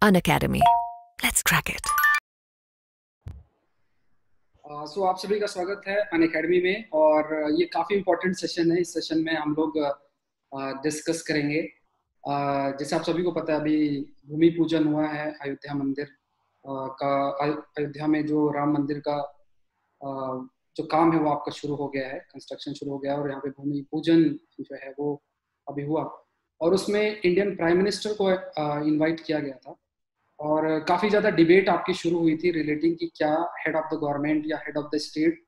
Unacademy. Let's crack it. सो आप सभी का स्वागत है अनअकैडमी में। और ये काफ़ी इम्पोर्टेंट सेशन है। इस सेशन में हम लोग डिस्कस करेंगे। जैसे आप सभी को पता है, अभी भूमि पूजन हुआ है अयोध्या मंदिर का। अयोध्या में जो राम मंदिर का जो काम है वो आपका शुरू हो गया है, कंस्ट्रक्शन शुरू हो गया है। और यहाँ पे भूमि पूजन जो है वो अभी हुआ, और उसमें इंडियन प्राइम मिनिस्टर को इनवाइट किया गया था। और काफ़ी ज़्यादा डिबेट आपकी शुरू हुई थी रिलेटिंग कि क्या हेड ऑफ द गवर्नमेंट या हेड ऑफ द स्टेट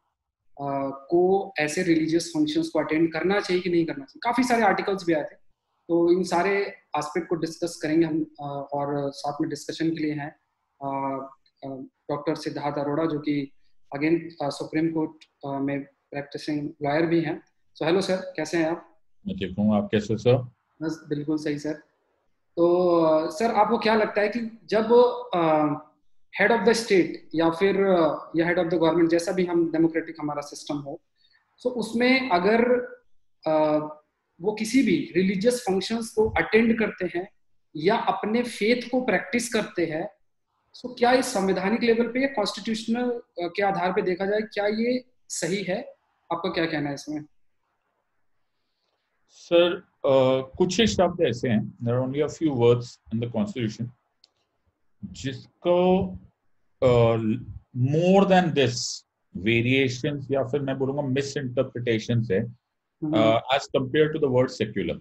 को ऐसे रिलीजियस फंक्शंस को अटेंड करना चाहिए कि नहीं करना चाहिए। काफ़ी सारे आर्टिकल्स भी आए थे, तो इन सारे एस्पेक्ट को डिस्कस करेंगे हम। और साथ में डिस्कशन के लिए हैं डॉक्टर सिद्धार्थ अरोड़ा, जो कि अगेन सुप्रीम कोर्ट में प्रैक्टिसिंग लॉयर भी हैं। सो हेलो सर, कैसे हैं आप? मैं ठीक हूँ, आप कैसे सर? बस बिल्कुल सही सर। तो सर, आपको क्या लगता है कि जब हेड ऑफ द स्टेट या फिर या हेड ऑफ द गवर्नमेंट, जैसा भी हम डेमोक्रेटिक हमारा सिस्टम हो, तो उसमें अगर वो किसी भी रिलीजियस फंक्शंस को अटेंड करते हैं या अपने फेथ को प्रैक्टिस करते हैं, तो क्या इस संवैधानिक लेवल पे या कॉन्स्टिट्यूशनल के आधार पे देखा जाए, क्या ये सही है? आपका क्या कहना है इसमें? सर, कुछ ही शब्द ऐसे हैं, there are only a few words in the constitution जिसको मोर देन दिस वेरिएशंस या फिर मैं बोलूंगा मिस इंटरप्रिटेशंस है as compare to the word secular.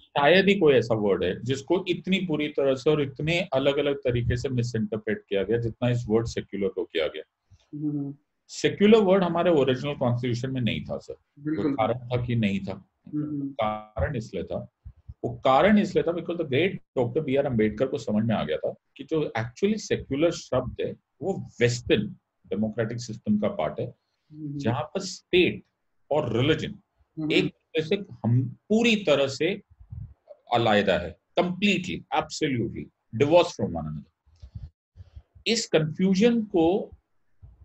शायद ही कोई ऐसा वर्ड है जिसको इतनी पूरी तरह से और इतने अलग अलग तरीके से मिस इंटरप्रेट किया गया जितना इस वर्ड सेक्युलर को किया गया। सेक्युलर वर्ड हमारे ओरिजिनल कॉन्स्टिट्यूशन में नहीं था सर। कोई कारण था कि नहीं था? कारण इसलिए था, वो कारण इसलिए था because the great doctor B R Ambedkar को समझ में आ गया था कि जो एक्चुअली सेक्युलर शब्द है वो वेस्टर्न डेमोक्रेटिक सिस्टम का पार्ट है, जहां पर स्टेट और रिलीजन एक दूसरे से हम पूरी तरह से अलग है, completely absolutely divorce from one another. इस कंफ्यूजन को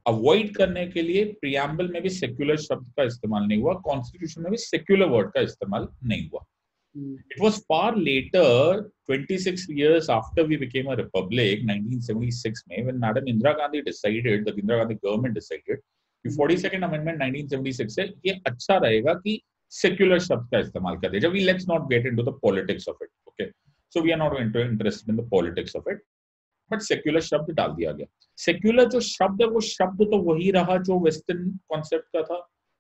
अवॉइड करने के लिए प्रियम्बल में भी सेक्युलर शब्द का इस्तेमाल नहीं हुआ, कॉन्स्टिट्यूशन में भी सेक्युलर वर्ड का इस्तेमाल नहीं हुआ। It was far later, 26 years after we became a republic, 1976 में, when Madam Indira Gandhi decided, the Indira Gandhi government decided कि 42nd Amendment 1976 से ये अच्छा रहेगा कि secular शब्द का इस्तेमाल कर दे। जब we let's not get into the politics of it, okay? So we are not interested in the politics of it, but secular शब्द डाल दिया गया। सेक्युलर जो शब्द है वो शब्द तो वही रहा जो वेस्टर्न कॉन्सेप्ट का था,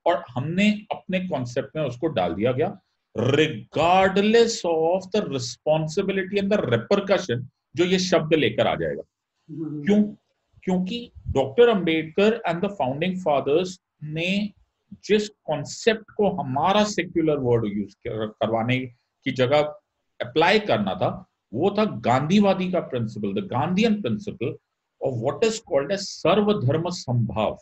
और हमने अपने कॉन्सेप्ट में उसको डाल दिया गया regardless of the responsibility and the repercussion जो ये शब्द लेकर आ जाएगा। क्यों? क्योंकि doctor Ambedkar and the founding fathers ने जिस कॉन्सेप्ट को हमारा सेक्युलर वर्ड यूज करवाने की जगह अप्लाई करना था, वो था गांधीवादी का principle, the Gandhian principle of what is called as सर्वधर्म संभाव।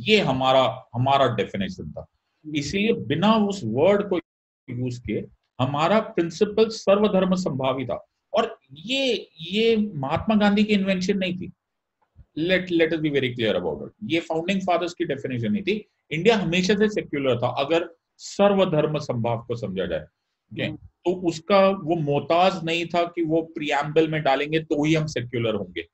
ये हमारा डेफिनेशन था। इसीलिए बिना उस वर्ड को यूज किए हमारा प्रिंसिपल सर्वधर्म संभावी था। और ये महात्मा गांधी की इन्वेंशन नहीं थी। Let us be very clear about it. ये फाउंडिंग फादर्स की डेफिनेशन नहीं थी। इंडिया हमेशा से सेक्युलर था अगर सर्वधर्म संभाव को समझा जाए। तो उसका वो मोहताज नहीं था कि वो प्रियम्बल में डालेंगे तो ही हम सेक्युलर होंगे।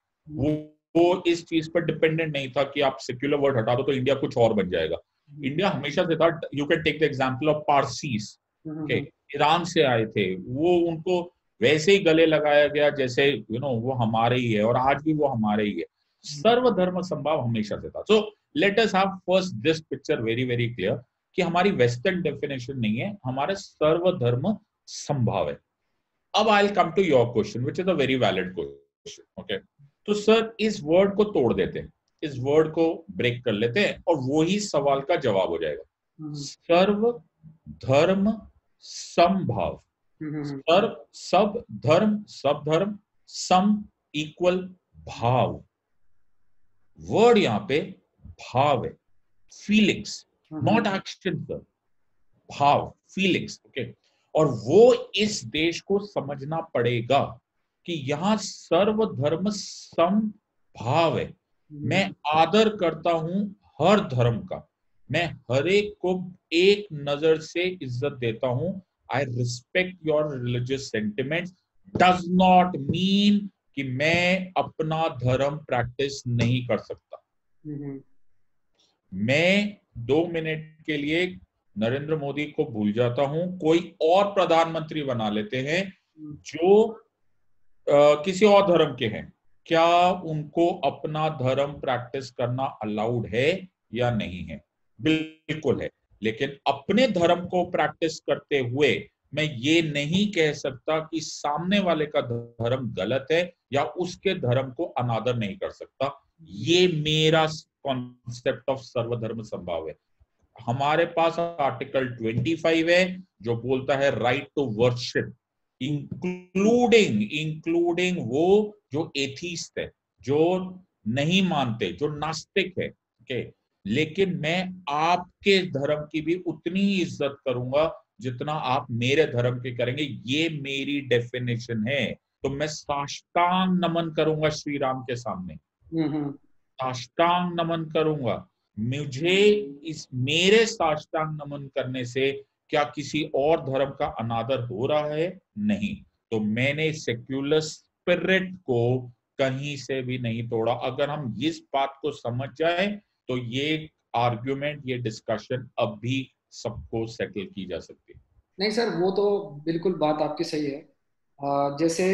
वो इस चीज पर डिपेंडेंट नहीं था कि आप सेक्युलर वर्ड हटा दो तो इंडिया कुछ और बन जाएगा। इंडिया हमेशा से था। You can take the example of Parsis, Iran से आए थे, वो उनको वैसे ही गले लगाया गया जैसे वो हमारे ही है, और आज भी वो हमारे ही है। सर्वधर्म संभाव हमेशा से था। So let us have first this picture very very clear कि हमारी वेस्टर्न डेफिनेशन नहीं है, हमारे सर्वधर्म संभाव है। अब I will come to your question which is a very valid question. Okay, तो सर इस वर्ड को तोड़ देते हैं, इस वर्ड को ब्रेक कर लेते हैं और वो ही सवाल का जवाब हो जाएगा। सर्व धर्म समभाव। सर्व सब धर्म सम इक्वल भाव। वर्ड यहां पे भाव है, फीलिंग्स, नॉट एक्शन सर, भाव, फीलिंग्स। ओके, और वो इस देश को समझना पड़ेगा कि यहां सर्वधर्म समभाव है। मैं आदर करता हूं हर धर्म का, मैं हर एक को एक नजर से इज्जत देता हूं। I respect your religious sentiments does not mean कि मैं अपना धर्म प्रैक्टिस नहीं कर सकता। मैं 2 मिनट के लिए नरेंद्र मोदी को भूल जाता हूं, कोई और प्रधानमंत्री बना लेते हैं जो किसी और धर्म के हैं, क्या उनको अपना धर्म प्रैक्टिस करना अलाउड है या नहीं है? बिल्कुल है। लेकिन अपने धर्म को प्रैक्टिस करते हुए मैं ये नहीं कह सकता कि सामने वाले का धर्म गलत है या उसके धर्म को अनादर नहीं कर सकता। ये मेरा कॉन्सेप्ट ऑफ सर्वधर्म संभाव है। हमारे पास आर्टिकल 25 है जो बोलता है राइट टू वर्शिप, इंक्लूडिंग वो जो एथीस्ट है, जो नहीं मानते, जो नास्तिक है। ओके, लेकिन मैं आपके धर्म की भी उतनी ही इज्जत करूंगा जितना आप मेरे धर्म के करेंगे। ये मेरी डेफिनेशन है। तो मैं साष्टांग नमन करूंगा श्री राम के सामने, साष्टांग नमन करूंगा। मुझे इस मेरे साष्टांग नमन करने से क्या किसी और धर्म का अनादर हो रहा है? नहीं। तो मैंने सेक्युलर स्पिरिट को कहीं से भी नहीं तोड़ा। अगर हम इस बात को समझ जाए तो ये आर्ग्यूमेंट, ये डिस्कशन अब भी सबको सेटल की जा सकती है। नहीं सर, वो तो बिल्कुल बात आपकी सही है। जैसे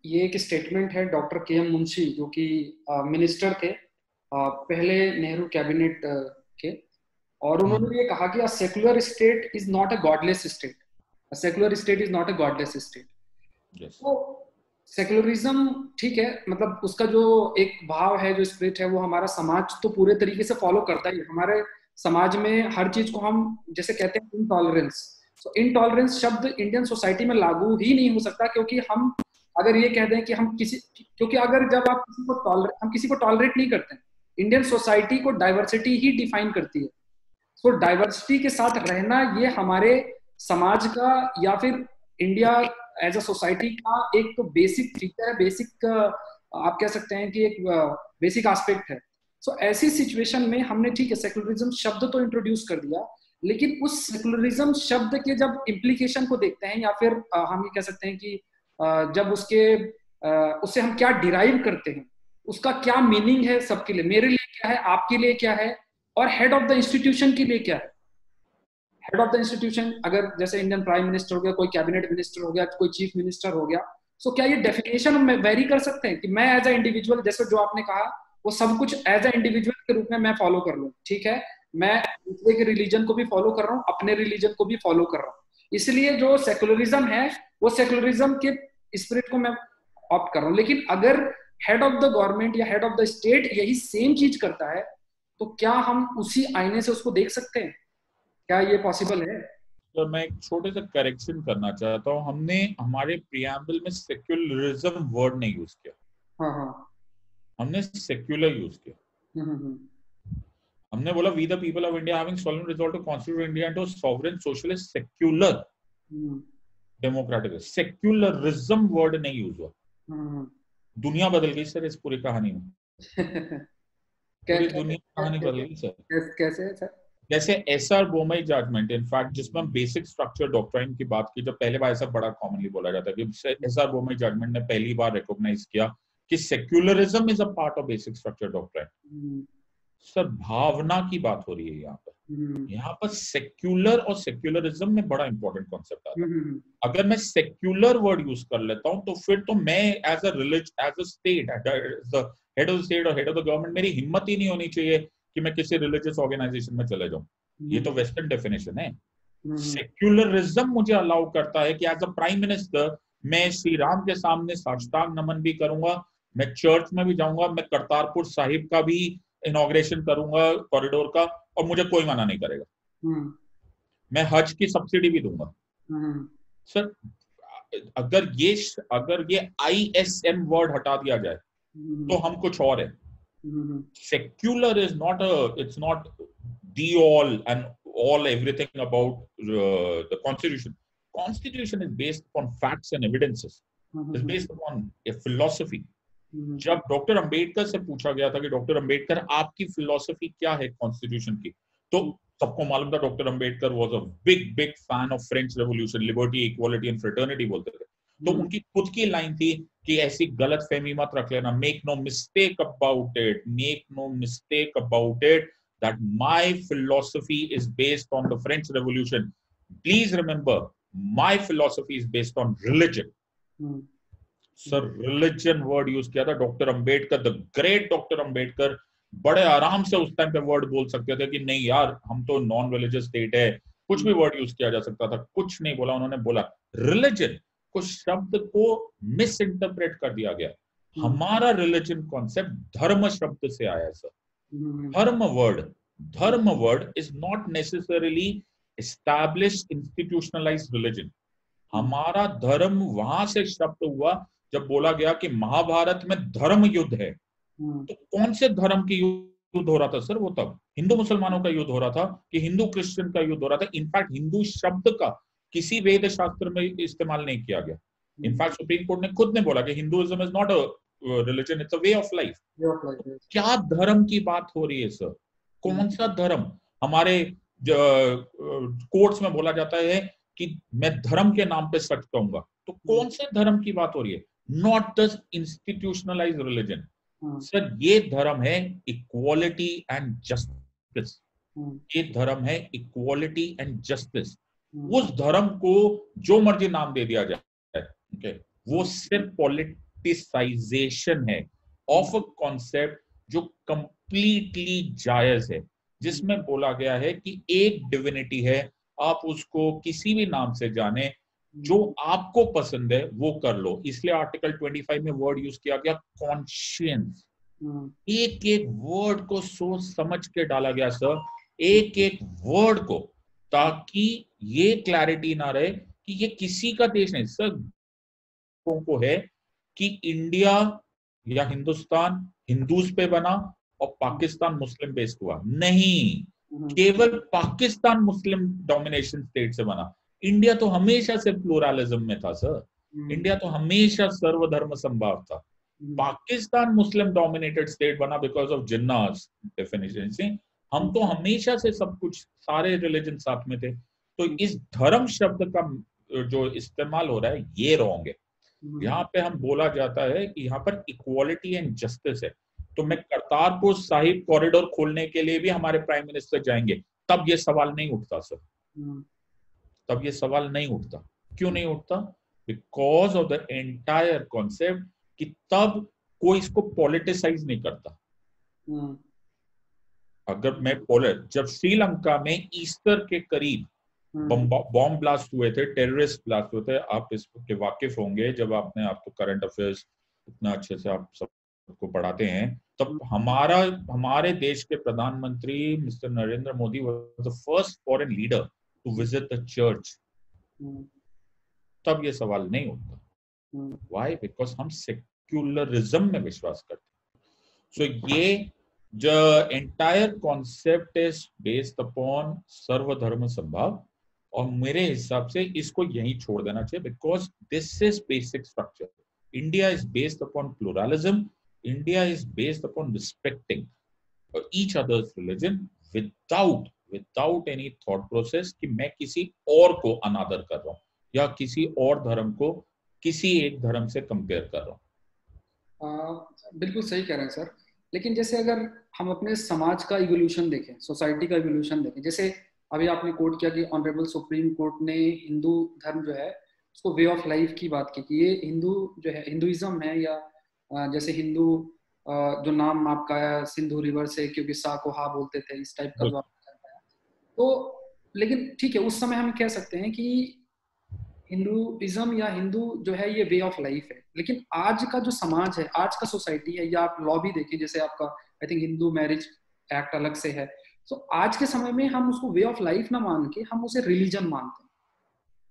ये एक स्टेटमेंट है डॉक्टर के.एम. मुंशी, जो कि मिनिस्टर थे पहले नेहरू कैबिनेट के, और उन्होंने ये कहा कि अ secular state is not a godless state, a secular state is not a godless state. तो सेकुलरिज्म ठीक है, मतलब उसका जो एक भाव है, जो स्पिरिट है, वो हमारा समाज तो पूरे तरीके से फॉलो करता ही है। हमारे समाज में हर चीज को हम जैसे कहते हैं इनटॉलरेंस, तो इनटॉलरेंस शब्द इंडियन सोसाइटी में लागू ही नहीं हो सकता, क्योंकि हम अगर ये कह दें कि हम क्योंकि अगर जब आप हम किसी को टॉलरेट नहीं करते हैं, इंडियन सोसाइटी को डाइवर्सिटी ही डिफाइन करती है। तो डाइवर्सिटी के साथ रहना ये हमारे समाज का या फिर इंडिया एज अ सोसाइटी का एक तो बेसिक फीचर है, बेसिक आप कह सकते हैं कि एक बेसिक एस्पेक्ट है। सो ऐसी सिचुएशन में हमने ठीक है सेकुलरिज्म शब्द तो इंट्रोड्यूस कर दिया, लेकिन उस सेकुलरिज्म शब्द के जब इम्प्लीकेशन को देखते हैं, या फिर हम ये कह सकते हैं कि जब उससे हम क्या डिराइव करते हैं, उसका क्या मीनिंग है सबके लिए, मेरे लिए क्या है, आपके लिए क्या है, और हेड ऑफ द इंस्टीट्यूशन के लिए क्या है। हेड ऑफ द इंस्टीट्यूशन अगर जैसे इंडियन प्राइम मिनिस्टर हो गया, कोई कैबिनेट मिनिस्टर हो गया, कोई चीफ मिनिस्टर हो गया, सो क्या ये डेफिनेशन हम वेरी कर सकते हैं कि मैं एज अ इंडिविजुअल, जैसे जो आपने कहा, वो सब कुछ एज अ इंडिविजुअल के रूप में मैं फॉलो कर लूं? ठीक है, मैं दूसरे के रिलीजन को भी फॉलो कर रहा हूँ, अपने रिलीजन को भी फॉलो कर रहा हूँ, इसलिए जो सेकुलरिज्म है वो सेकुलरिज्म के स्पिरिट को मैं ऑप्ट कर रहा हूँ। लेकिन अगर हेड ऑफ द गवर्नमेंट या हेड ऑफ द स्टेट यही सेम चीज करता है, तो क्या हम उसी आईने से उसको देख सकते हैं? क्या ये पॉसिबल है? तो मैं एक छोटे से करेक्शन करना चाहता हूँ। हमने हमारे प्रियम्बल में सेक्युलरिज्म वर्ड नहीं यूज किया। हाँ, हमने सेक्युलर यूज किया। हमने बोला we the people of India having solemn resolved to constitute India into sovereign socialist secular democratic. Secularism word नहीं यूज हुआ। दुनिया बदल गई सर इस पूरी कहानी में। पूरी दुनिया कहानी बदल गई सर। कैसे सर? जैसे एसआर बोमई जजमेंट, इनफैक्ट जिसमें हम बेसिक स्ट्रक्चर डॉक्ट्राइन की बात की, जब पहले बार ऐसा बड़ा कॉमनली बोला जाता है कि एसआर बोमई जजमेंट ने पहली बार रिकॉग्नाइज किया कि secularism is a part of basic structure doctrine. Sir भावना की बात हो रही है यहाँ पर सेक्युलर और सेक्युलरिज्म में बड़ा इंपॉर्टेंट कॉन्सेप्ट आता है। अगर मैं सेक्युलर वर्ड यूज कर लेता हूं तो फिर तो मैं as a religion, as a state, head of the state और हेड ऑफ द गवर्नमेंट, मेरी हिम्मत ही नहीं होनी चाहिए कि मैं किसी रिलीजियस ऑर्गेनाइजेशन में चले जाऊं। ये तो वेस्टर्न डेफिनेशन है। सेक्युलरिज्म मुझे अलाउ करता है कि एज अ प्राइम मिनिस्टर मैं श्री राम के सामने साष्टांग नमन भी करूंगा, मैं चर्च में भी जाऊंगा, मैं करतारपुर साहिब का भी इनॉग्रेशन करूंगा, कॉरिडोर का, और मुझे कोई मना नहीं करेगा। मैं हज की सब्सिडी भी दूंगा। सर अगर ये ISM वर्ड हटा दिया जाए तो हम कुछ और है। Secular is not it's not the all and all everything about the constitution. Constitution is based on facts and evidences, is based on A philosophy. जब डॉक्टर अंबेडकर से पूछा गया था कि डॉक्टर अंबेडकर आपकी फिलॉसफी क्या है कॉन्स्टिट्यूशन की, तो सबको मालूम था doctor Ambedkar was a big fan of French revolution, liberty, equality and fraternity बोलते थे। तो उनकी खुद की लाइन थी कि ऐसी गलत फहमी मत रख लेना, make no mistake about it, make no mistake about it that my philosophy is based on the French revolution, please remember my philosophy is based on religion. Sir religion word use किया था doctor Ambedkar, the great doctor Ambedkar बड़े आराम से उस time पे word बोल सकते थे कि नहीं यार हम तो नॉन रिलीजियस स्टेट है, कुछ भी वर्ड यूज किया जा सकता था, कुछ नहीं बोला उन्होंने, बोला रिलीजन, कुछ शब्द को मिस इंटरप्रेट कर दिया गया। हमारा रिलीजन कॉन्सेप्ट धर्म शब्द से आया है सर। धर्म word is not necessarily established institutionalised religion. हमारा धर्म वहां से शब्द हुआ जब बोला गया कि महाभारत में धर्म युद्ध है। तो कौन से धर्म की युद्ध हो रहा था सर? वो तब हिंदू मुसलमानों का युद्ध हो रहा था कि हिंदू क्रिश्चियन का युद्ध हो रहा था। इनफैक्ट हिंदू शब्द का किसी वेद शास्त्र में इस्तेमाल नहीं किया गया। इनफैक्ट सुप्रीम कोर्ट ने खुद ने बोला कि Hinduism is not a religion, it's a way of life. क्या धर्म की बात हो रही है सर? कौन सा धर्म? हमारे कोर्ट्स में बोला जाता है कि मैं धर्म के नाम पे सच कहूंगा, तो कौन से धर्म की बात हो रही है? Not the institutionalised religion sir. ये धर्म है इक्वालिटी एंड जस्टिस, ये धर्म है इक्वालिटी एंड जस्टिस। उस धर्म को जो मर्जी नाम दे दिया जाए, okay? वो सिर्फ पॉलिटिसाइजेशन है ऑफ अ कॉन्सेप्ट जो कंप्लीटली जायज है, जिसमें बोला गया है कि एक डिविनिटी है, आप उसको किसी भी नाम से जाने, जो आपको पसंद है वो कर लो। इसलिए आर्टिकल 25 में वर्ड यूज किया गया कॉन्शियंस। एक एक वर्ड को सोच समझ के डाला गया सर, एक एक वर्ड को, ताकि ये क्लैरिटी ना रहे कि ये किसी का देश नहीं सर। को है कि इंडिया या हिंदुस्तान हिंदूज पे बना और पाकिस्तान मुस्लिम बेस्ड हुआ, नहीं, केवल पाकिस्तान मुस्लिम डोमिनेशन स्टेट से बना। इंडिया तो हमेशा से प्लूरलिज्म में था सर, इंडिया तो हमेशा सर्वधर्म संभाव था। पाकिस्तान मुस्लिम डोमिनेटेड स्टेट बना बिकॉज ऑफ जिन्नास डेफिनेशन से। हम तो हमेशा से सब कुछ, सारे रिलीजन साथ में थे। तो इस धर्म शब्द का जो इस्तेमाल हो रहा है ये रॉन्ग है। यहाँ पे हम बोला जाता है कि यहाँ पर इक्वालिटी एंड जस्टिस है। तो मैं करतारपुर साहिब कॉरिडोर खोलने के लिए भी हमारे प्राइम मिनिस्टर जाएंगे, तब ये सवाल नहीं उठता सर, तब ये सवाल नहीं उठता। क्यों नहीं उठता? Because of the entire concept कि तब कोई इसको पॉलिटिसाइज नहीं करता। अगर मैं जब श्रीलंका में ईस्टर के करीब बॉम्ब ब्लास्ट हुए थे, टेररिस्ट ब्लास्ट हुए थे, आप इसके वाकिफ होंगे जब आपने, आप तो करंट अफेयर्स इतना अच्छे से आप सबको पढ़ाते हैं, तब हमारे देश के प्रधानमंत्री mister Narendra Modi was the first foreign leader to visit the church. तब ये सवाल नहीं उठता। व्हाई? बिकॉज हम सेक्युलरिज्म में विश्वास करते हैं। सो ये जो entire concept is based upon सर्वधर्म संभाव, और मेरे हिसाब से इसको यहीं छोड़ देना चाहिए, because this is basic structure. India is based upon pluralism, India is based upon respecting each others religion without any thought process कि मैं किसी और को अनादर कर रहा हूँ या किसी और धर्म को किसी एक धर्म से कंपेयर कर रहा हूँ। बिल्कुल सही कह रहे हैं सर। लेकिन जैसे अगर हम अपने समाज का इवोल्यूशन देखें, सोसाइटी का इवोल्यूशन देखें, जैसे अभी आपने कोट किया कि ऑनरेबल सुप्रीम कोर्ट ने हिंदू धर्म जो है उसको वे ऑफ लाइफ की बात की कि ये हिंदू जो है हिंदुइज्म है, या जैसे हिंदू जो नाम आपका है सिंधु रिवर से, क्योंकि सा को हा बोलते थे, इस टाइप का जो आपका है। तो लेकिन ठीक है, उस समय हम कह सकते हैं कि हिंदुइज्म या हिंदू जो है ये वे ऑफ लाइफ है। लेकिन आज का जो समाज है, आज का सोसाइटी है, या आप लॉ भी देखें, जैसे आपका I think Hindu marriage act अलग से है, तो आज के समय में हम उसको वे ऑफ लाइफ ना मान के हम उसे रिलीजन मानते हैं।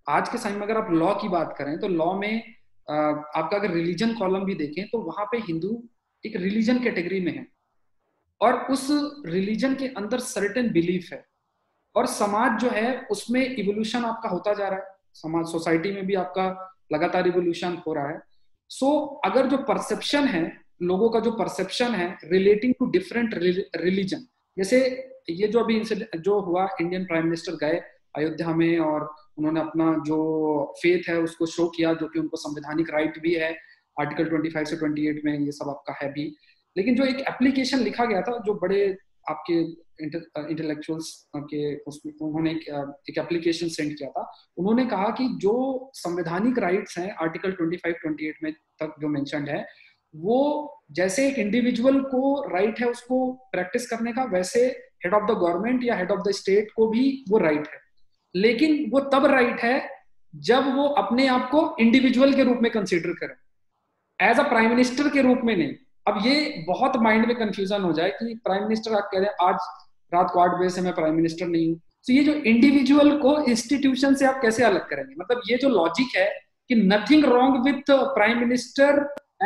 आज के समय में अगर आप लॉ की बात करें तो लॉ में आपका अगर रिलीजन कॉलम भी देखें तो वहां पे हिंदू एक रिलीजन कैटेगरी में है, और उस रिलीजन के अंदर सर्टेन बिलीफ है, और समाज जो है उसमें इवोल्यूशन आपका होता जा रहा है। समाज, सोसाइटी में भी आपका लगातार इवोल्यूशन हो रहा है। सो अगर जो परसेप्शन है, लोगों का जो परसेप्शन है रिलेटिंग टू डिफरेंट रिलीजन, जैसे ये जो अभी जो हुआ, इंडियन प्राइम मिनिस्टर गए अयोध्या में, और उन्होंने अपना जो फेथ है उसको शो किया, जो कि उनको संवैधानिक राइट भी है आर्टिकल 25 से 28 में, ये सब आपका है भी। लेकिन जो एक एप्लीकेशन लिखा गया था, जो बड़े आपके इंटेलेक्चुअल्स के उसमें उन्होंने एक एप्लीकेशन सेंड किया था। उन्होंने कहा कि जो संवैधानिक राइट्स हैं आर्टिकल 25-28 में तक जो मेंशन्ड है, वो जैसे एक इंडिविजुअल को राइट है उसको प्रैक्टिस करने का, वैसे हेड ऑफ द गवर्नमेंट या हेड ऑफ द स्टेट को भी वो राइट है। लेकिन वो तब राइट है जब वो अपने आप को इंडिविजुअल के रूप में कंसीडर करे, एज अ प्राइम मिनिस्टर के रूप में नहीं। अब ये बहुत माइंड में कंफ्यूजन हो जाए कि प्राइम मिनिस्टर आप कह रहे हैं आज रात को 8 बजे से मैं प्राइम मिनिस्टर नहीं हूं, तो ये जो इंडिविजुअल को इंस्टीट्यूशन से आप कैसे अलग करेंगे? मतलब ये जो लॉजिक है कि nothing wrong with prime minister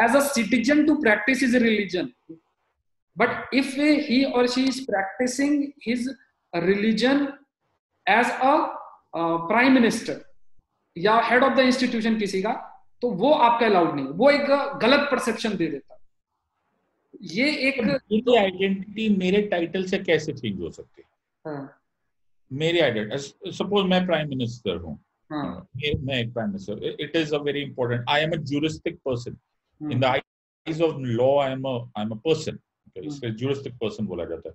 as a citizen to practice his religion, but if he or she is practising his religion as a prime minister या हेड ऑफ द इंस्टीट्यूशन किसी का, तो वो आपका अलाउड नहीं, वो एक गलत परसेप्शन दे देता। ये एक आइडेंटिटी मेरे टाइटल से कैसे चेंज हो सकती है? मेरी आइडेंटिटी, सपोज मैं प्राइम मिनिस्टर हूँ, मैं एक prime minister, it is a very important, I am a juristic person in the eyes of law, I am a person, इसलिए ज्यूरिस्टिक पर्सन बोला जाता है।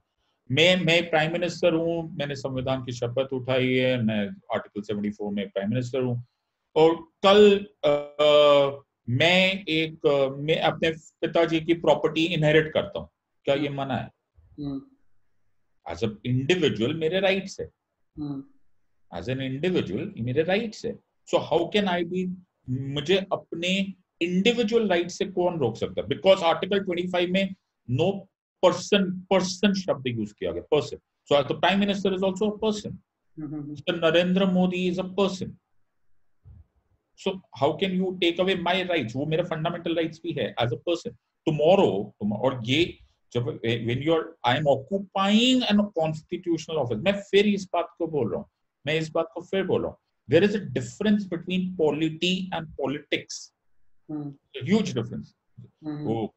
मैं प्राइम मिनिस्टर हूँ, मैंने संविधान की शपथ उठाई है, मैं आर्टिकल 74 में प्राइम मिनिस्टर हूँ, और कल मैं अपने पिताजी की प्रॉपर्टी इनहेरिट करता हूँ, क्या ये मना है? एज अ इंडिविजुअल मेरे राइट्स है, एज एन इंडिविजुअल मेरे राइट्स है। So how can I be, मुझे अपने इंडिविजुअल राइट से कौन रोक सकता है? बिकॉज आर्टिकल 25 में नो पर्सन शब्द यूज किया गया, person. So the prime minister is also a person, Narendra Modi is a person. So how can you take away my rights? वो मेरा fundamental rights भी है as a person. Tomorrow, और ये जब when you're, I am occupying an constitutional office, मैं फिर इस बात को बोल रहा हूँ, मैं इस बात को फिर बोल रहा हूँ, there is a difference between polity and politics, a huge difference. वो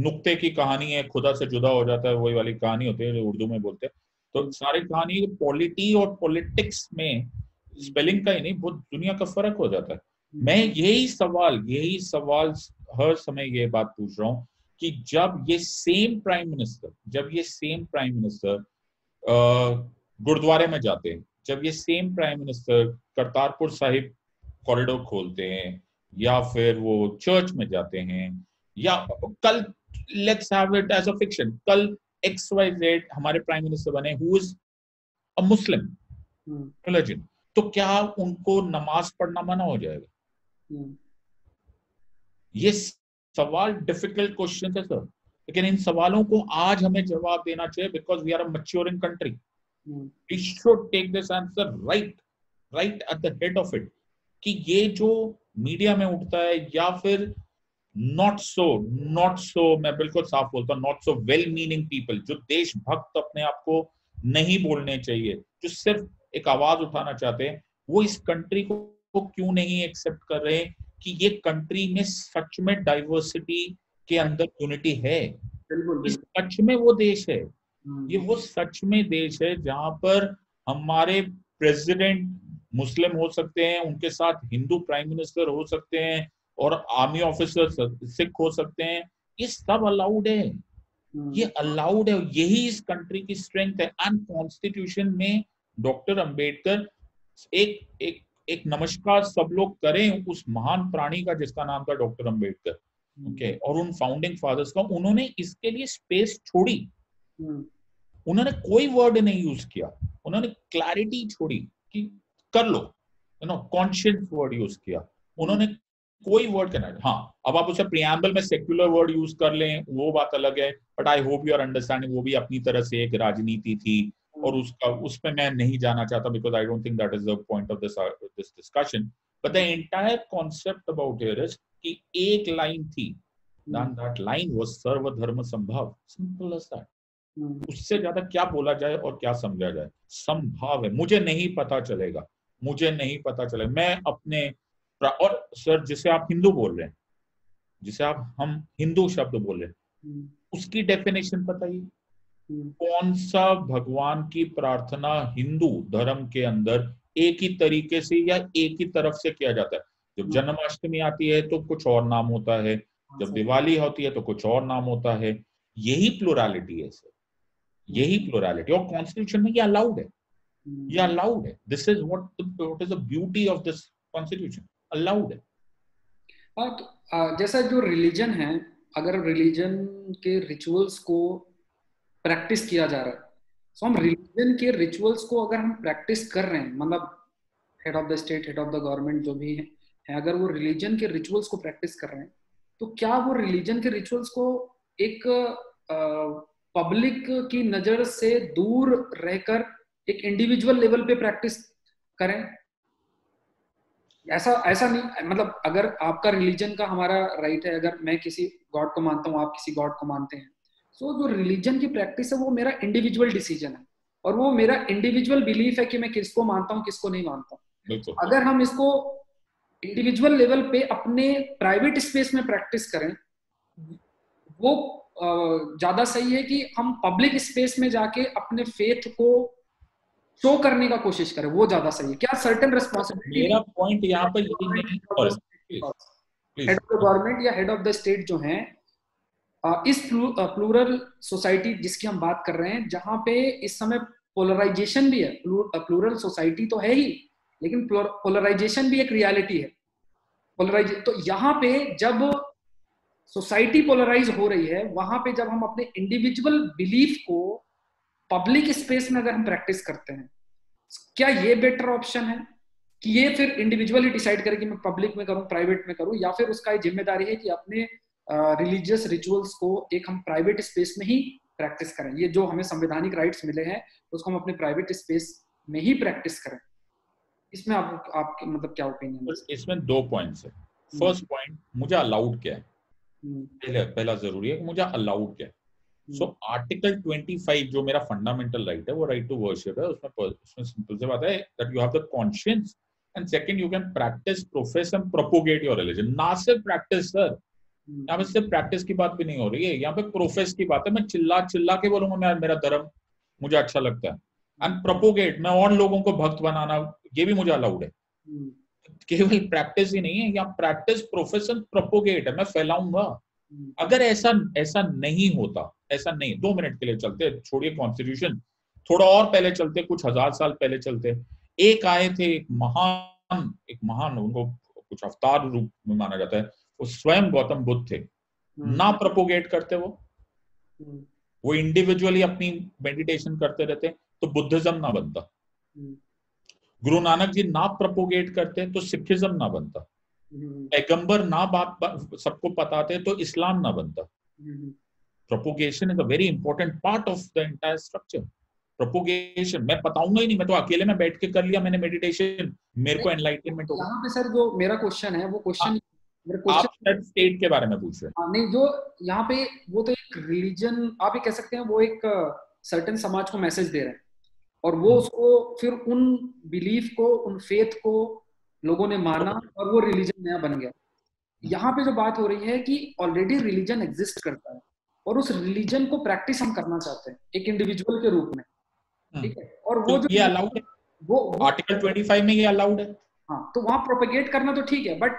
नुक्ते की कहानी है, खुदा से जुदा हो जाता है, वही वाली कहानी होती है जो उर्दू में बोलते हैं। तो सारी कहानी पॉलिटी और पॉलिटिक्स में स्पेलिंग का ही नहीं, बहुत दुनिया का फर्क हो जाता है। मैं यही सवाल हर समय ये बात पूछ रहा हूँ कि जब ये सेम प्राइम मिनिस्टर गुरुद्वारे में जाते हैं, जब ये same prime minister Kartarpur Sahib corridor खोलते हैं, या फिर वो चर्च में जाते हैं, या कल let's have it as a fiction, कल XYZ हमारे प्राइम मिनिस्टर बने who is a Muslim religion, तो क्या उनको नमाज पढ़ना मना हो जाएगा? ये सवाल डिफिकल्ट क्वेश्चन है सर, लेकिन इन सवालों को आज हमें जवाब देना चाहिए, because we are a maturing country. We should take this answer right at the head of it, कि ये जो मीडिया में उठता है, या फिर नॉट सो मैं बिल्कुल साफ बोलता हूँ, not so well meaning people, जो देशभक्त अपने आप को नहीं बोलने चाहिए, जो सिर्फ एक आवाज उठाना चाहते हैं, वो इस कंट्री को क्यों नहीं एक्सेप्ट कर रहे हैं कि ये कंट्री में सच में डाइवर्सिटी के अंदर यूनिटी है। इस सच में वो देश है, ये वो सच में देश है जहां पर हमारे प्रेसिडेंट मुस्लिम हो सकते हैं, उनके साथ हिंदू प्राइम मिनिस्टर हो सकते हैं, और आर्मी ऑफिसर सिख हो सकते हैं, ये सब अलाउड है, ये अलाउड है। यही इस कंट्री की स्ट्रेंथ है। एंड कॉन्स्टिट्यूशन में डॉक्टर अंबेडकर, एक नमस्कार सब लोग करें उस महान प्राणी का जिसका नाम था डॉक्टर अंबेडकर, ओके, और उन फाउंडिंग फादर्स का। उन्होंने इसके लिए स्पेस छोड़ी, उन्होंने कोई वर्ड नहीं यूज किया, उन्होंने क्लैरिटी छोड़ी कि कर लो, कॉन्शियस वर्ड यूज किया, उन्होंने कोई वर्ड करना। हाँ, अब आप उसे प्रियम्बल में सेक्युलर वर्ड यूज कर लें, वो बात अलग है, but I hope you are understanding, वो भी अपनी तरह से एक राजनीति थी, और उसमें मैं नहीं जाना चाहता, because I don't think that is the point of this discussion, but the entire concept about here is कि एक लाइन थी, दैट लाइन वाज सर्वधर्म संभाव, सिंपल एज दैट। उससे ज्यादा क्या बोला जाए और क्या समझा जाए? संभाव है, मुझे नहीं पता चलेगा। मैं अपने, और सर जिसे आप हिंदू बोल रहे हैं, जिसे हम हिंदू शब्द बोल रहे हैं, उसकी डेफिनेशन बताइए, कौन सा भगवान की प्रार्थना हिंदू धर्म के अंदर एक ही तरीके से या एक ही तरफ से किया जाता है? जब जन्माष्टमी आती है तो कुछ और नाम होता है, जब दिवाली होती है तो कुछ और नाम होता है। यही प्लुरलिटी है सर, यही प्लुरलिटी, और कॉन्स्टिट्यूशन में ये अलाउड है, ये अलाउड है। This is what is the beauty of this constitution, allowed है। तो जैसा जो रिलीजन है, अगर रिलीजन के रिचुअल्स को प्रैक्टिस किया जा रहा है, तो हम रिलीजन के रिचुअल्स को अगर हम प्रैक्टिस कर रहे हैं, मतलब head of the state, head of the government जो भी है, अगर वो रिलीजन के रिचुअल्स को प्रैक्टिस कर रहे हैं, तो क्या वो रिलीजन के रिचुअल्स को एक पब्लिक की नजर से दूर रहकर एक इंडिविजुअल लेवल पे प्रैक्टिस करें? ऐसा नहीं, मतलब अगर आपका रिलीजन का हमारा राइट है, अगर मैं किसी गॉड को मानता हूँ, आप किसी गॉड को मानते हैं, तो जो रिलीजन की प्रैक्टिस है वो मेरा इंडिविजुअल डिसीजन है, और वो मेरा इंडिविजुअल बिलीफ है कि मैं किसको मानता हूँ, किसको नहीं मानता हूँ। अगर हम इसको इंडिविजुअल लेवल पे अपने प्राइवेट स्पेस में प्रैक्टिस करें, वो ज्यादा सही है कि हम पब्लिक स्पेस में जाके अपने फेथ को शो करने का कोशिश करें, वो ज्यादा सही है। क्या सर्टेन रिस्पांसिबिलिटी, मेरा पॉइंट यहाँ पर यही नहीं, हेड ऑफ द गवर्नमेंट या हेड ऑफ द स्टेट जो है, इस प्लूरल सोसाइटी जिसकी हम बात कर रहे हैं, जहां पे इस समय पोलराइजेशन भी है, प्लूरल सोसाइटी तो है ही, लेकिन पोलराइजेशन भी एक रियलिटी है। तो यहाँ पे जब सोसाइटी पोलराइज हो रही है, वहां पे जब हम अपने इंडिविजुअल बिलीफ को पब्लिक स्पेस में अगर हम प्रैक्टिस करते हैं, क्या ये बेटर ऑप्शन है कि ये फिर इंडिविजुअली डिसाइड करे कि मैं पब्लिक में करूं, प्राइवेट में करूं, या फिर उसका जिम्मेदारी है कि अपने रिलीजियस रिचुअल्स को एक हम प्राइवेट स्पेस में ही प्रैक्टिस करें? ये जो हमें संवैधानिक राइट्स मिले हैं उसको हम अपने प्राइवेट स्पेस में ही प्रैक्टिस करें। इसमें आपके मतलब क्या ओपिनियन है? इसमें 2 पॉइंट्स है। फर्स्ट पॉइंट, मुझे अलाउड क्या है, पहला जरूरी है कि मुझे अलाउड क्या है। सो आर्टिकल 25 जो मेरा फंडामेंटल राइट है, वो राइट टू वर्शिप है, उसमें सिंपल से बात है that you have the conscience, and second you can practise, profess and propagate your religion. ना सिर्फ प्रैक्टिस सर, यहाँ पे सिर्फ प्रैक्टिस की बात भी नहीं हो रही है, यहाँ पे प्रोफेस की बात है। मैं चिल्ला चिल्ला के बोलूंगा मेरा धर्म मुझे अच्छा लगता है, एंड प्रोपोगेट, मैं और लोगों को भक्त बनाना, ये भी मुझे अलाउड है। केवल प्रैक्टिस ही नहीं है, यहाँ प्रैक्टिस, प्रोफेशन, प्रोपोगेट है, मैं फैलाऊंगा। अगर ऐसा नहीं होता, ऐसा नहीं, 2 मिनट के लिए चलते, छोड़िए कॉन्स्टिट्यूशन, थोड़ा और पहले चलते, कुछ 1000 साल पहले चलते। एक आए थे, एक महान, उनको कुछ अवतार रूप में माना जाता है, वो स्वयं गौतम बुद्ध थे। ना प्रोपोगेट करते वो इंडिविजुअली अपनी मेडिटेशन करते रहते तो बुद्धिज्म ना बनता। गुरु नानक जी ना प्रोपोगेट करते तो सिखिज्म ना बनता। पैगंबर ना बात सबको बताते तो इस्लाम ना बनता। Propagation is a very important part of the entire structure. Propagation मैं बताऊंगा ही नहीं, मैं तो अकेले में बैठ के कर लिया मैंने मेडिटेशन, मेरे को एनलाइटमेंट होगा। यहाँ पे सर जो मेरा क्वेश्चन है वो क्वेश्चन आप स्टेट के बारे में पूछ रहे हैं। नहीं, जो यहाँ पे वो तो एक रिलीजन आप ही कह सकते हैं, वो एक सर्टेन समाज को मैसेज दे रहे हैं, और वो उसको फिर उन बिलीफ को, उन फेथ को लोगों ने माना और वो रिलीजन नया बन गया। यहाँ पे जो बात हो रही है कि ऑलरेडी रिलीजन एग्जिस्ट करता है और उस रिलीजन को प्रैक्टिस हम करना चाहते हैं एक इंडिविजुअल के रूप में, ठीक है, और वो तो जो ये अलाउड है, वो आर्टिकल 25 में ये अलाउड है। हाँ, तो वहां प्रोपेगेट करना तो ठीक है, बट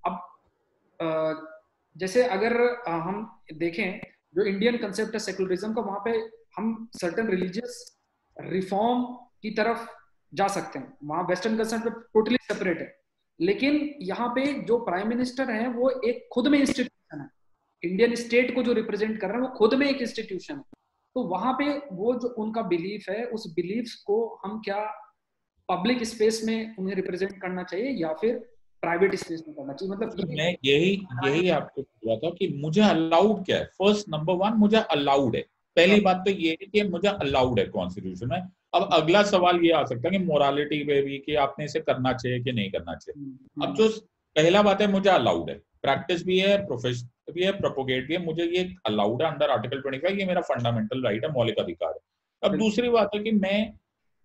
अब जैसे अगर हम देखें जो इंडियन कंसेप्ट है सेकुलरिज्म का, वहां पे हम सर्टेन रिलीजियस रिफॉर्म की तरफ जा सकते हैं, वहां वेस्टर्न कंसेप्ट टोटली सेपरेट है। लेकिन यहाँ पे जो प्राइम मिनिस्टर है वो एक खुद में इंस्टीट्यूशन है, इंडियन स्टेट को जो रिप्रेजेंट कर रहे हैं वो खुद में एक इंस्टीट्यूशन है। तो वहां पे वो जो उनका बिलीफ है, उस बिलीफ को हम क्या पब्लिक स्पेस में उन्हें रिप्रेजेंट करना चाहिए या फिर प्राइवेट स्पेस में करना चाहिए? मतलब मैं यही आपको बोल रहा था कि मुझे अलाउड क्या है। फर्स्ट नंबर 1 मुझे अलाउड है, पहली बात तो ये है कि मुझे अलाउड है कॉन्स्टिट्यूशन में। अब अगला सवाल ये आ सकता है कि मोरालिटी पे भी कि आपने इसे करना चाहिए कि नहीं करना चाहिए। अब जो पहला बात है, मुझे अलाउड है, प्रैक्टिस भी है, प्रोफेशन भी है, प्रोपोगेट भी है, मुझे ये अलाउड है अंडर आर्टिकल 25, ये मेरा फंडामेंटल राइट है, मौलिक अधिकार है। अब दूसरी बात है कि मैं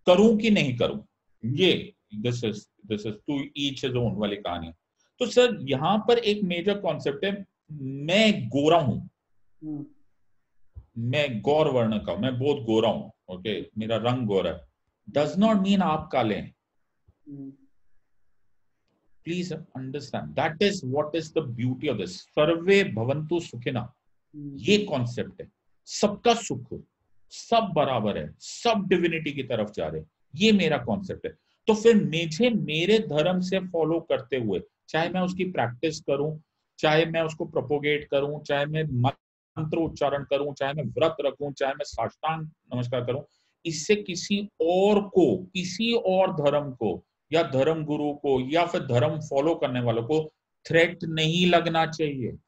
करूं कि नहीं करूं, ये this is to each his own वाली कहानी। तो सर यहाँ पर एक मेजर कॉन्सेप्ट है, मैं गोरा हूं, मैं गौर वर्ण का, मैं बहुत गोरा हूं, ओके, मेरा रंग गोरा है, डज नॉट मीन आप काले हैं। Please understand, that is what is the beauty of this. सर्वे भवन्तु सुखिना, ये कॉन्सेप्ट है, सबका सुख हो, सब बराबर है, सब डिविनिटी की तरफ जा रहे, ये मेरा कॉन्सेप्ट है। तो फिर मुझे मेरे धर्म से फॉलो करते हुए, चाहे मैं उसकी प्रैक्टिस करूं, चाहे मैं उसको प्रोपोगेट करूं, चाहे मैं मंत्र उच्चारण करूं, चाहे मैं व्रत रखूं, चाहे मैं साष्टांग नमस्कार करूं, इससे किसी और को, किसी और धर्म को या धर्म गुरु को या फिर धर्म फॉलो करने वालों को थ्रेट नहीं लगना चाहिए।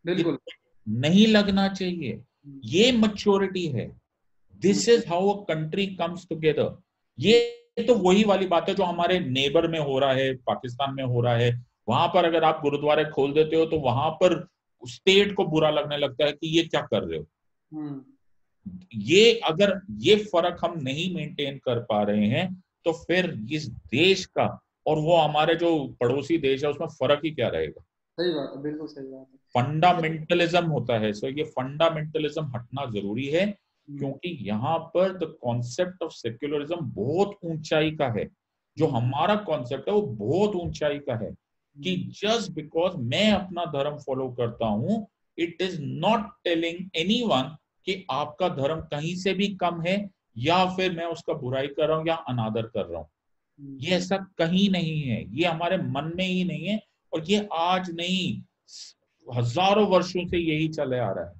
बिल्कुल नहीं लगना चाहिए। ये मैच्योरिटी है। This is how a country comes together. ये तो वही वाली बात है जो हमारे नेबर में हो रहा है, पाकिस्तान में हो रहा है। वहां पर अगर आप गुरुद्वारे खोल देते हो तो वहां पर स्टेट को बुरा लगने लगता है कि ये क्या कर रहे हो। ये अगर ये फर्क हम नहीं मेंटेन कर पा रहे हैं तो फिर इस देश का और वो हमारे जो पड़ोसी देश है उसमें फर्क ही क्या रहेगा। सही बात है, बिल्कुल सही बात है। फंडामेंटलिज्म होता है। सो ये फंडामेंटलिज्म हटना जरूरी है, क्योंकि यहाँ पर द कॉन्सेप्ट ऑफ सेक्युलरिज्म बहुत ऊंचाई का है। जो हमारा कॉन्सेप्ट है वो बहुत ऊंचाई का है कि जस्ट बिकॉज मैं अपना धर्म फॉलो करता हूं, it is not telling anyone कि आपका धर्म कहीं से भी कम है या फिर मैं उसका बुराई कर रहा हूं या अनादर कर रहा हूं। ये ऐसा कहीं नहीं है, ये हमारे मन में ही नहीं है। और ये आज नहीं, हजारों वर्षों से यही चले आ रहा है,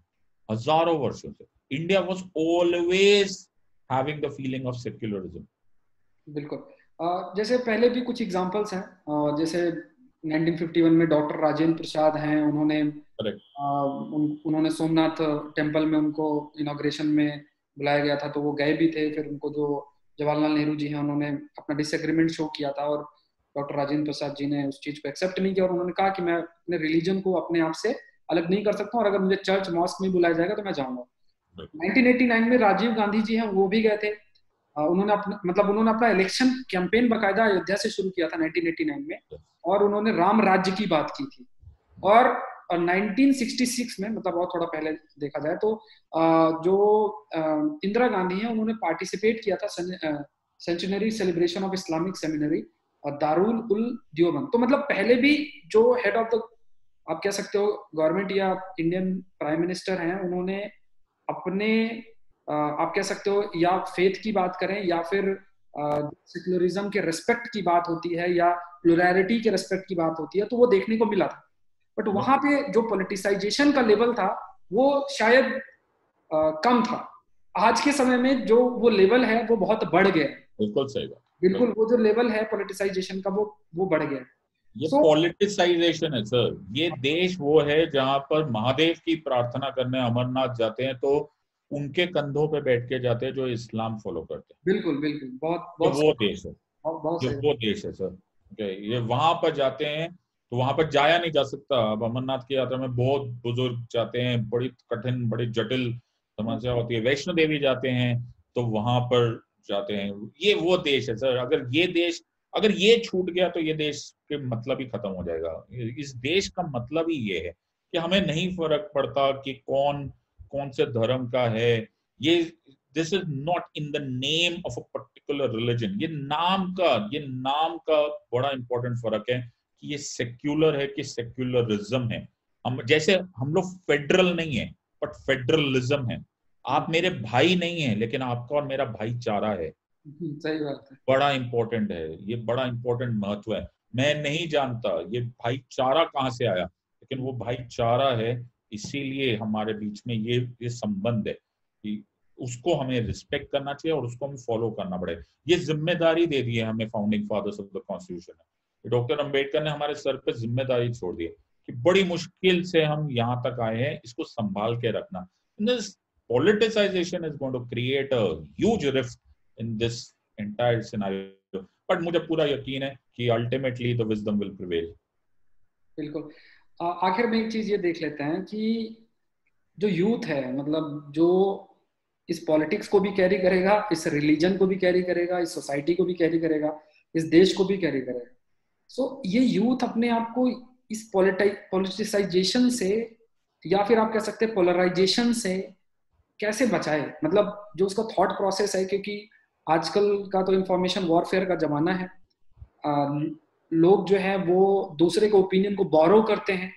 हजारों वर्षों से। India was always having the feeling of secularism. बिल्कुल। जैसे पहले भी कुछ एग्जांपल्स हैं, जैसे 1951 में डॉक्टर राजेंद्र प्रसाद हैं, उन्होंने सोमनाथ टेम्पल में उनको इनॉग्रेशन में बुलाया गया था, तो वो गए भी थे। फिर उनको जो जवाहरलाल नेहरू जी हैं उन्होंने अपना डिसएग्रीमेंट शो किया था और डॉक्टर राजेंद्र प्रसाद जी ने उस चीज को एक्सेप्ट नहीं किया और उन्होंने कहा कि मैं अपने रिलीजन को अपने आप से अलग नहीं कर सकता हूँ और अगर मुझे चर्च मॉस्क में बुलाया जाएगा तो मैं जाऊंगा। 1989 में राजीव गांधी जी हैं, वो भी गए थे। उन्होंने अपना इलेक्शन कैंपेन बकायदा अयोध्या से शुरू किया था 1989 में, और उन्होंने राम राज्य की बात की थी। और 1966 में, मतलब और थोड़ा पहले देखा जाए तो जो इंदिरा गांधी हैं उन्होंने पार्टिसिपेट किया था centenary celebration of Islamic seminary Darul Ul Deoband. तो मतलब पहले भी जो हेड ऑफ द, आप कह सकते हो, गवर्नमेंट या इंडियन प्राइम मिनिस्टर हैं, उन्होंने अपने आप कह सकते हो या फेथ की बात करें या फिर सेक्युलरिज्म के रेस्पेक्ट की बात होती है या प्लुरैलिटी के रेस्पेक्ट की बात होती है, तो वो देखने को मिला था। बट वहां पे जो पॉलिटिसाइजेशन का लेवल था वो शायद कम था। आज के समय में जो वो लेवल है वो बहुत बढ़ गया है। बिल्कुल सही बात। बिल्कुल, वो जो लेवल है पॉलिटिसाइजेशन का वो बढ़ गया है। ये पॉलिटिसाइजेशन है सर। ये देश वो है जहां पर महादेव की प्रार्थना करने अमरनाथ जाते हैं तो उनके कंधों पे बैठ के जाते हैं जो इस्लाम फॉलो करते हैं। बिल्कुल बिल्कुल, बहुत वो देश है, वो देश है सर। ये वहां पर जाते हैं तो वहां पर जाया नहीं जा सकता। अब अमरनाथ की यात्रा में बहुत बुजुर्ग जाते हैं, बड़ी कठिन, बड़ी जटिल समस्या होती है। वैष्णो देवी जाते हैं तो वहां पर जाते हैं। ये वो देश है सर। अगर ये छूट गया तो ये देश के मतलब ही खत्म हो जाएगा। इस देश का मतलब ही ये है कि हमें नहीं फर्क पड़ता कि कौन से धर्म का है। ये this is not in the name of a particular religion. ये नाम का बड़ा इंपॉर्टेंट फर्क है कि ये सेक्युलर है कि सेक्युलरिज्म है। हम लोग फेडरल नहीं है बट फेडरलिज्म है। आप मेरे भाई नहीं है लेकिन आपका और मेरा भाईचारा है। सही बात है, बड़ा इंपॉर्टेंट है ये, बड़ा इंपॉर्टेंट महत्व है। मैं नहीं जानता ये भाईचारा कहाँ से आया, लेकिन वो भाईचारा है। इसीलिए हमारे बीच में ये संबंध है कि उसको हमें रिस्पेक्ट करना चाहिए और उसको हमें फॉलो करना पड़ेगा। ये जिम्मेदारी दे दी है हमें founding fathers of the constitution. Doctor Ambedkar ने हमारे सर पे जिम्मेदारी छोड़ दी है कि बड़ी मुश्किल से हम यहाँ तक आए हैं, इसको संभाल के रखना। Politicization is going to create a huge rift in this entire scenario. But मुझे पूरा यकीन है कि ultimately the wisdom will prevail. बिल्कुल। आखिर में एक चीज ये देख लेते हैं कि जो यूथ है, मतलब जो इस पॉलिटिक्स को भी कैरी करेगा, इस रिलीजन को भी कैरी करेगा, इस सोसाइटी को भी कैरी करेगा, इस देश को भी कैरी करेगा। ये यूथ अपने आप को इस पॉलिटिसाइजेशन से या फिर आप कह सकते हैं पोलराइजेशन से कैसे बचाए, मतलब जो उसका थॉट प्रोसेस है, क्योंकि आजकल का तो इंफॉर्मेशन वॉरफेयर का जमाना है। लोग जो है वो दूसरे के ओपिनियन को बोरो करते हैं,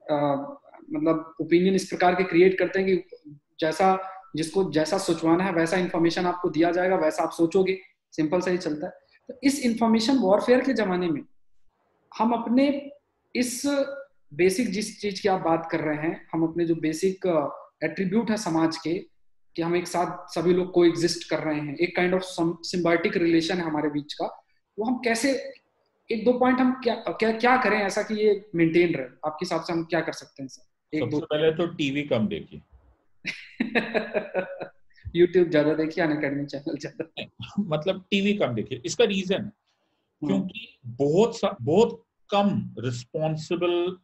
मतलब ओपिनियन इस प्रकार के क्रिएट करते हैं कि जिसको जैसा सोचवाना है वैसा इंफॉर्मेशन आपको दिया जाएगा, वैसा आप सोचोगे, सिंपल सा ही चलता है। तो इस इंफॉर्मेशन वॉरफेयर के जमाने में हम अपने इस बेसिक, जिस चीज की आप बात कर रहे हैं, हम अपने जो बेसिक एट्रीब्यूट है समाज के, कि हम एक साथ सभी लोग को एग्जिस्ट कर रहे हैं, एक काइंड ऑफ सिम्बायोटिक रिलेशन है हमारे बीच का, वो हम कैसे, एक दो पॉइंट हम क्या करें ऐसा कि ये मेंटेन रहे, आपके हिसाब से हम क्या कर सकते हैं सर? सबसे पहले तो टीवी कम देखिए। यूट्यूब ज्यादा देखिए, अनअकैडमी चैनल ज्यादा मतलब टीवी कम देखिए। इसका रीजन है क्योंकि बहुत कम रिस्पॉन्सिबल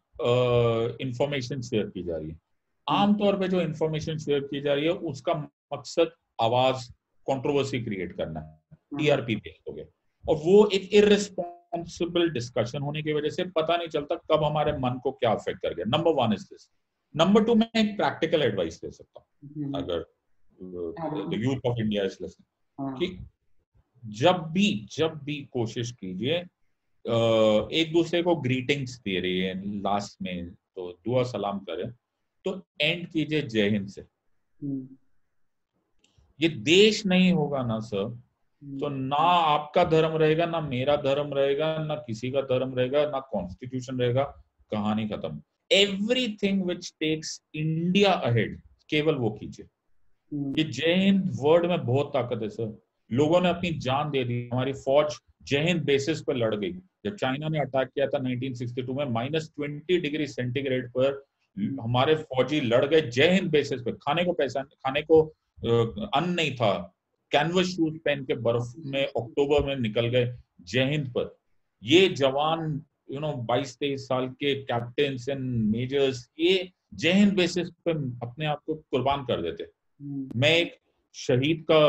इंफॉर्मेशन शेयर की जा रही है। आमतौर पे जो इंफॉर्मेशन शेयर की जा रही है उसका मकसद आवाज, कंट्रोवर्सी क्रिएट करना है, टीआरपी बेस्ड हो गया, और वो एक इररिस्पॉन्सिबल डिस्कशन होने की वजह से पता नहीं चलता कब हमारे मन को क्या अफेक्ट कर गया। Number 1 is this. नंबर 2, मैं एक प्रैक्टिकल एडवाइस दे सकता हूँ अगर the youth of India is listening, कि जब भी कोशिश कीजिए, एक दूसरे को ग्रीटिंग्स दे रही है लास्ट में तो दुआ सलाम करें, तो एंड कीजिए जय हिंद से। ये देश नहीं होगा ना सर, तो ना आपका धर्म रहेगा, ना मेरा धर्म रहेगा, ना किसी का धर्म रहेगा, ना कॉन्स्टिट्यूशन रहेगा, कहानी खत्म। Everything which takes India ahead, केवल वो कीजिए। ये जय हिंद वर्ड में बहुत ताकत है सर। लोगों ने अपनी जान दे दी, हमारी फौज जय हिंद बेसिस पर लड़ गई। जब चाइना ने अटैक किया था 1962 में, -20 डिग्री सेंटीग्रेड पर हमारे फौजी लड़ गए जय हिंद बेसिस पे। खाने को पैसा, खाने को अन्न नहीं था, कैनवस शूज पहन के बर्फ में अक्टूबर में निकल गए जय हिंद पर। ये जवान 22-23 साल के कैप्टन्स एंड मेजर्स, ये जय हिंद बेसिस पे अपने आप को कुर्बान कर देते। मैं एक शहीद का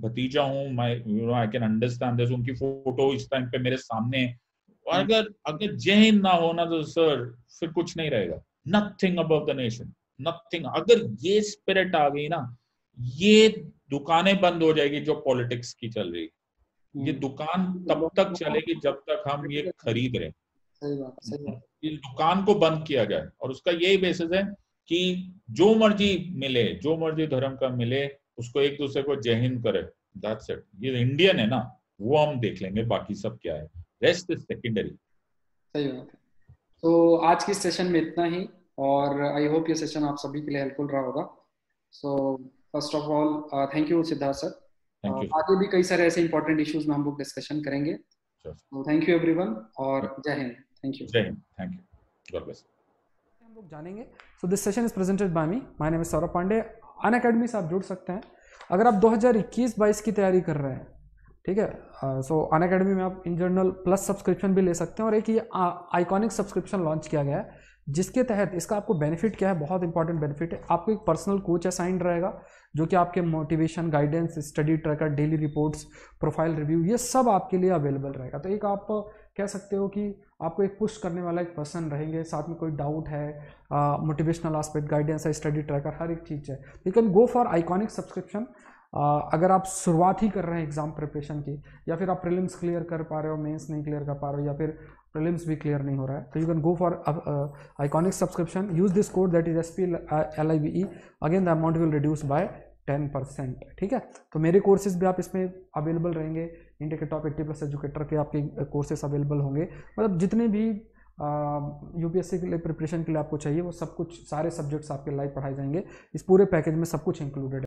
भतीजा हूँ, आई कैन अंडरस्टैंड दिस। उनकी फोटो इस टाइम पे मेरे सामने है। और अगर जय हिंद ना होना तो सर फिर कुछ नहीं रहेगा। Nothing above the nation, nothing. अगर ये स्पिरिट आ गई ना, ये दुकानें बंद हो जाएगी जो पॉलिटिक्स की चल रही। ये दुकान तब तक चलेगी जब तक हम ये खरीद रहे। सही बात। इस दुकान को बंद किया जाए, और उसका यही बेसिस है कि जो मर्जी मिले, जो मर्जी धर्म का मिले, उसको एक दूसरे को जय हिंद करे। That's it. ये इंडियन है ना, वो हम देख लेंगे, बाकी सब क्या है, रेस्ट इज सेकेंडरी। सही बात है। तो आज की सेशन में इतना ही, और आई होप ये सेशन आप सभी के लिए हेल्पफुल रहा होगा। So first of all thank you Siddharth sir. आगे भी कई सारे ऐसे इंपॉर्टेंट इश्यूज में हम लोग डिस्कशन करेंगे। तो थैंक यू एवरीवन, और जय हिंद। Thank you. जय Hind. Thank you. God bless. हम लोग जानेंगे। So this session is presented by me, my name is Saurabh Pandey. Unacademy से आप जुड़ सकते हैं अगर आप 2021-22 की तैयारी कर रहे हैं, ठीक है। सो अनअकैडमी में आप इन जनरल प्लस सब्सक्रिप्शन भी ले सकते हैं, और एक ये आइकॉनिक सब्सक्रिप्शन लॉन्च किया गया है, जिसके तहत इसका आपको बेनिफिट क्या है, बहुत इंपॉर्टेंट बेनिफिट है। आपको एक पर्सनल कोच असाइंड रहेगा, जो कि आपके motivation, guidance, study tracker, daily reports, profile review, ये सब आपके लिए अवेलेबल रहेगा। तो एक आप कह सकते हो कि आपको एक पुश करने वाला एक पर्सन रहेंगे, साथ में कोई डाउट है, मोटिवेशनल एस्पेक्ट, गाइडेंस है, स्टडी ट्रैकर, हर एक चीज़ है। You can go for iconic subscription. अगर आप शुरुआत ही कर रहे हैं एग्जाम प्रिपरेशन की, या फिर आप प्रीलिम्स क्लियर कर पा रहे हो, मेंस नहीं क्लियर कर पा रहे हो, या फिर प्रीलिम्स भी क्लियर नहीं हो रहा है, तो you can go for iconic subscription. Use this code that is SPLIVE। Again the amount will reduce by 10%, ठीक है। तो मेरे कोर्सेज भी आप इसमें अवेलेबल रहेंगे। इंडिया के टॉप 80+ एजुकेटर के आपके कोर्सेज अवेलेबल होंगे। मतलब जितने भी UPSC के लिए प्रिपरेशन के लिए आपको चाहिए, वो सब कुछ, सारे सब्जेक्ट्स आपके लाइव पढ़ाए जाएंगे। इस पूरे पैकेज में सब कुछ इंक्लूडेड है।